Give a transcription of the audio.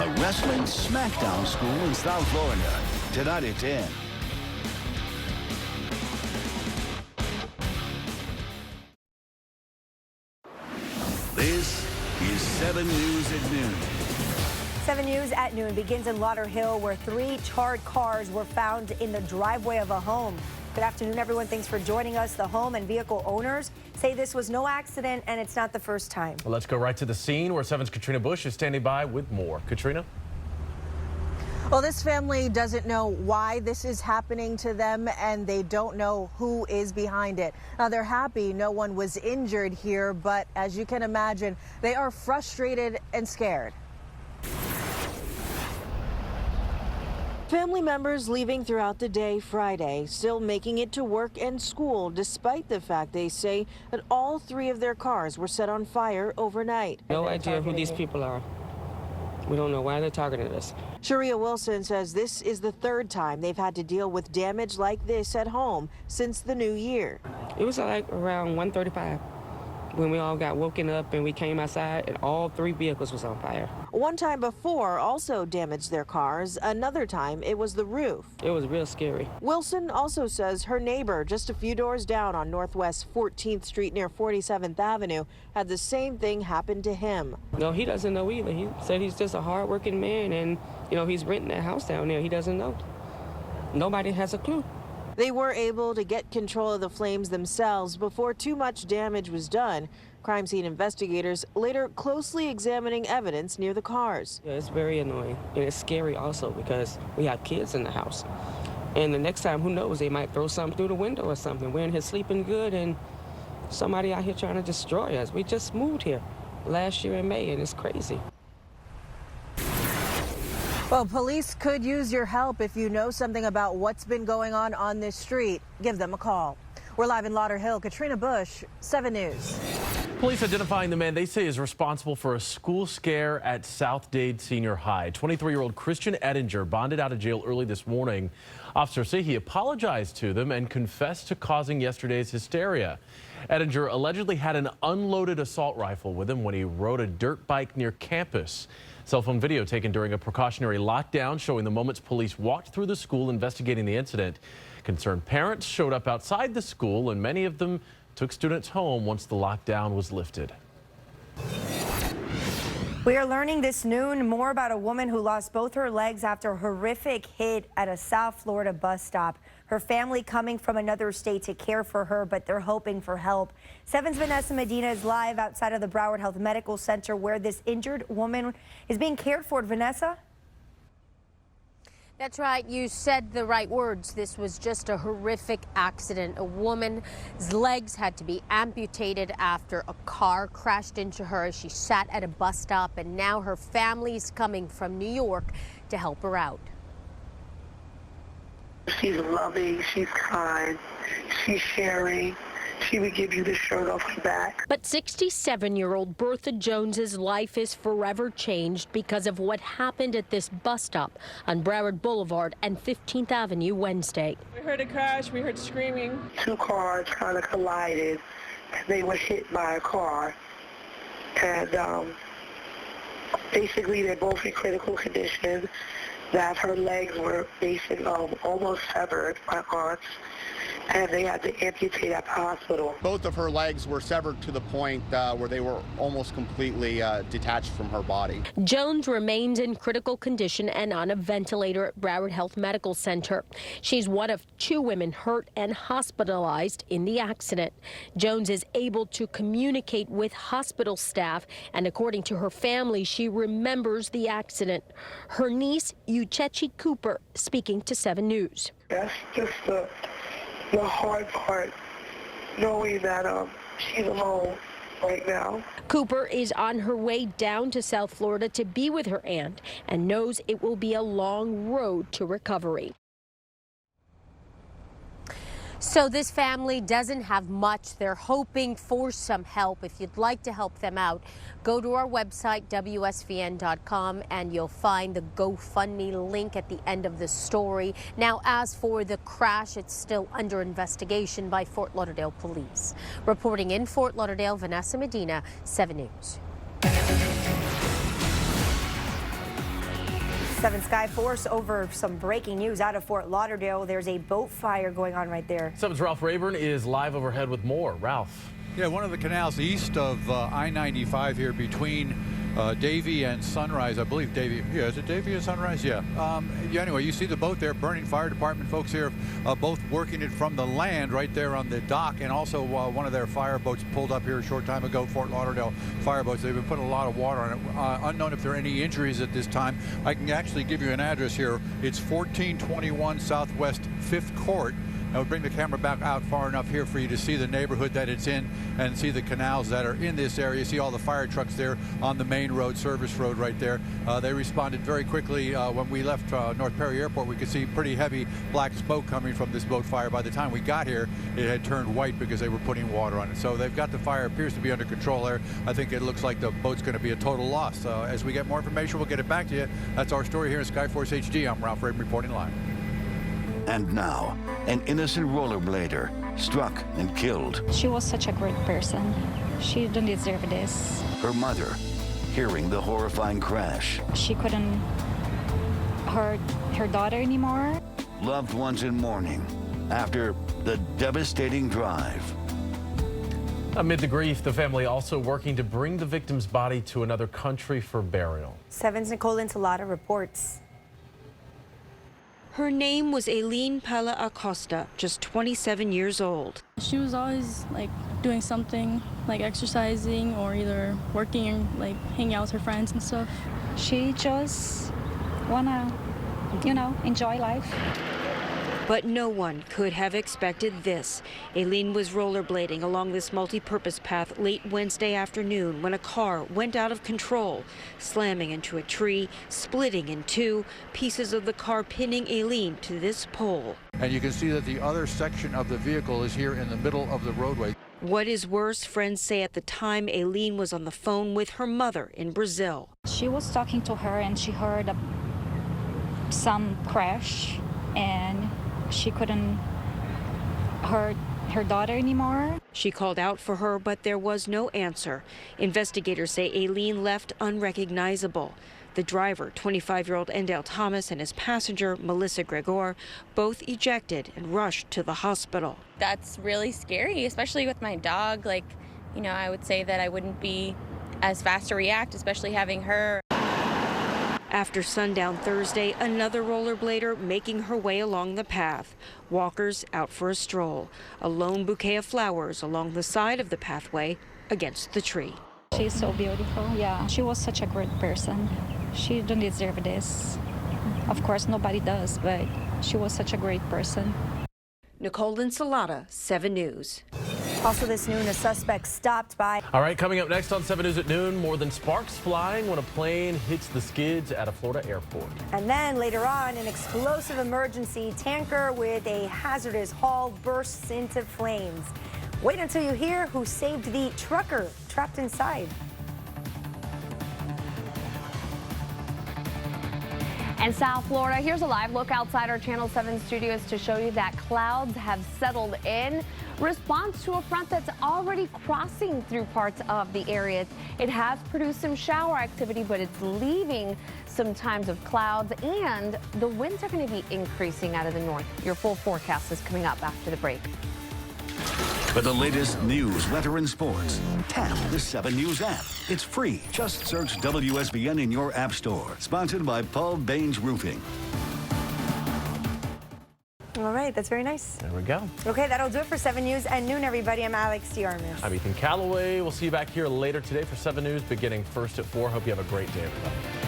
a wrestling smackdown school in South Florida. Tonight at 10. This is 7 News at noon. 7 News at noon begins in Lauderhill, where 3 charred cars were found in the driveway of a home. Good afternoon, everyone. Thanks for joining us. The home and vehicle owners say this was no accident, and it's not the first time. Well, let's go right to the scene where 7's Katrina Bush is standing by with more. Katrina? Well, this family doesn't know why this is happening to them, and they don't know who is behind it. Now, they're happy no one was injured here, but as you can imagine, they are frustrated and scared. Family members leaving throughout the day Friday, still making it to work and school, despite the fact they say that all 3 of their cars were set on fire overnight. No idea who these people are. We don't know why they're targeting us. Sharia Wilson says this is the 3rd time they've had to deal with damage like this at home since the new year. It was like around 1:35 when we all got woken up and we came outside and all 3 vehicles was on fire. One time before also damaged their cars. Another time it was the roof. It was real scary. Wilson also says her neighbor just a few doors down on Northwest 14th Street near 47th Avenue had the same thing happen to him. No, he doesn't know either. He said he's just a hard-working man and, you know, he's renting that house down there. He doesn't know. Nobody has a clue. They were able to get control of the flames themselves before too much damage was done. Crime scene investigators later closely examining evidence near the cars. Yeah, it's very annoying, and it's scary also because we have kids in the house. And the next time, who knows, they might throw something through the window or something. We're in here sleeping good, and somebody out here trying to destroy us. We just moved here last year in May, and it's crazy. Well, police could use your help. If you know something about what's been going on this street, give them a call. We're live in Lauderhill. Katrina Bush, 7 News. Police identifying the man they say is responsible for a school scare at South Dade Senior High. 23-year-old Christian Ettinger bonded out of jail early this morning. Officers say he apologized to them and confessed to causing yesterday's hysteria. Ettinger allegedly had an unloaded assault rifle with him when he rode a dirt bike near campus. Cell phone video taken during a precautionary lockdown showing the moments police walked through the school investigating the incident. Concerned parents showed up outside the school, and many of them took students home once the lockdown was lifted. We are learning this noon more about a woman who lost both her legs after a horrific hit at a South Florida bus stop. Her family coming from another state to care for her, but they're hoping for help. 7's Vanessa Medina is live outside of the Broward Health Medical Center where this injured woman is being cared for. Vanessa? That's right. You said the right words. This was just a horrific accident. A woman's legs had to be amputated after a car crashed into her as she sat at a bus stop, and now her family's coming from New York to help her out. She's loving, she's kind, she's sharing. She would give you the shirt off her back. But 67-year-old Bertha Jones's life is forever changed because of what happened at this bus stop on Broward Boulevard and 15th Avenue Wednesday. We heard a crash, we heard screaming. 2 cars kind of collided, and they were hit by a car. And basically, they're both in critical condition. That her legs were basically almost severed by aunts, and they had to amputate at the hospital. Both of her legs were severed to the point where they were almost completely detached from her body. Jones remains in critical condition and on a ventilator at Broward Health Medical Center. She's one of 2 women hurt and hospitalized in the accident. Jones is able to communicate with hospital staff, and according to her family, she remembers the accident. Her niece, Uchechi Cooper, speaking to 7 News. That's just the hard part, knowing that she's alone right now. Cooper is on her way down to South Florida to be with her aunt and knows it will be a long road to recovery. So this family doesn't have much. They're hoping for some help. If you'd like to help them out, go to our website, WSVN.com, and you'll find the GoFundMe link at the end of the story. Now, as for the crash, it's still under investigation by Fort Lauderdale Police. Reporting in Fort Lauderdale, Vanessa Medina, 7 News. 7 Sky Force over some breaking news out of Fort Lauderdale. There's a boat fire going on right there. 7's Ralph Rayburn is live overhead with more. Ralph. Yeah, one of the canals east of I-95 here between Davie and Sunrise. I believe Davie. Yeah, is it Davie and Sunrise? Yeah. Anyway, you see the boat there burning. Fire department folks here both working it from the land right there on the dock, and also one of their fire boats pulled up here a short time ago, Fort Lauderdale fire boats. They've been putting a lot of water on it. Unknown if there are any injuries at this time. I can actually give you an address here. It's 1421 Southwest 5th Court. I would bring the camera back out far enough here for you to see the neighborhood that it's in and see the canals that are in this area. See all the fire trucks there on the main road, service road right there. They responded very quickly. When we left North Perry Airport, we could see pretty heavy black smoke coming from this boat fire. By the time we got here, it had turned white because they were putting water on it. So they've got the fire, appears to be under control there. I think it looks like the boat's going to be a total loss. As we get more information, we'll get it back to you. That's our story here in Skyforce HD. I'm Ralph Rayburn reporting live. And now, an innocent rollerblader struck and killed. She was such a great person. She didn't deserve this. Her mother hearing the horrifying crash. She couldn't hurt her daughter anymore. Loved ones in mourning after the devastating drive. Amid the grief, the family also working to bring the victim's body to another country for burial. 7's Nicole Insalata reports. Her name was Aileen Pala Acosta, just 27 years old. She was always doing something, like exercising or either working and hanging out with her friends and stuff. She just wanna, enjoy life. But no one could have expected this. Aileen was rollerblading along this multi-purpose path late Wednesday afternoon when a car went out of control, slamming into a tree, splitting in two, pieces of the car pinning Aileen to this pole. And you can see that the other section of the vehicle is here in the middle of the roadway. What is worse, friends say at the time Aileen was on the phone with her mother in Brazil. She was talking to her and she heard some crash and she couldn't hurt her daughter anymore. She called out for her, but there was no answer. Investigators say Aileen left unrecognizable. The driver, 25-year-old Endale Thomas, and his passenger, Melissa Gregor, both ejected and rushed to the hospital. That's really scary, especially with my dog. I would say that I wouldn't be as fast to react, especially having her. After sundown Thursday, another rollerblader making her way along the path. Walkers out for a stroll. A lone bouquet of flowers along the side of the pathway against the tree. She's so beautiful. Yeah, she was such a great person. She didn't deserve this. Of course, nobody does, but she was such a great person. Nicole Insalata, 7 News. Also this noon, a suspect stopped by. All right, coming up next on 7 News at noon, more than sparks flying when a plane hits the skids at a Florida airport. And then later on, an explosive emergency tanker with a hazardous haul bursts into flames. Wait until you hear who saved the trucker trapped inside. And South Florida, here's a live look outside our Channel 7 studios to show you that clouds have settled in. Response to a front that's already crossing through parts of the area. It has produced some shower activity, but it's leaving some times of clouds, and the winds are going to be increasing out of the north. Your full forecast is coming up after the break. For the latest news, weather, and sports, tap the 7 News app. It's free. Just search WSVN in your app store. Sponsored by Paul Baines Roofing. All right, that's very nice. There we go. Okay, that'll do it for 7 News at noon, everybody. I'm Alex DeArmas. I'm Ethan Calloway. We'll see you back here later today for 7 News, beginning first at 4. Hope you have a great day, everybody.